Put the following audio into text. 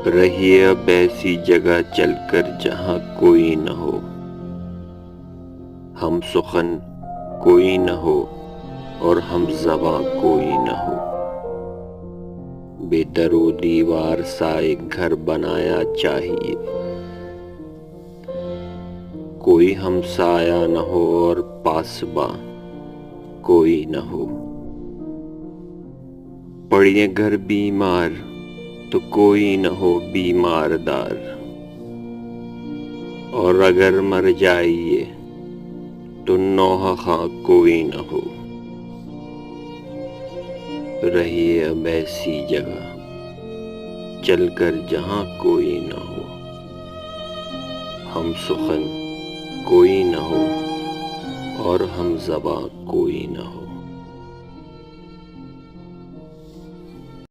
رہیے اب ایسی جگہ چل کر جہاں کوئی نہ ہو، ہم سخن کوئی نہ ہو اور ہم زباں کوئی نہ ہو۔ بے در و دیوار سا ایک گھر بنایا چاہیے، کوئی ہمسایہ نہ ہو اور پاسباں کوئی نہ ہو۔ پڑے گھر بیمار تو کوئی نہ ہو بیمار دار، اور اگر مر جائیے تو نوحہ خواں کوئی نہ ہو۔ رہیے اب ایسی جگہ چل کر جہاں کوئی نہ ہو، ہم سخن کوئی نہ ہو اور ہم زباں کوئی نہ ہو۔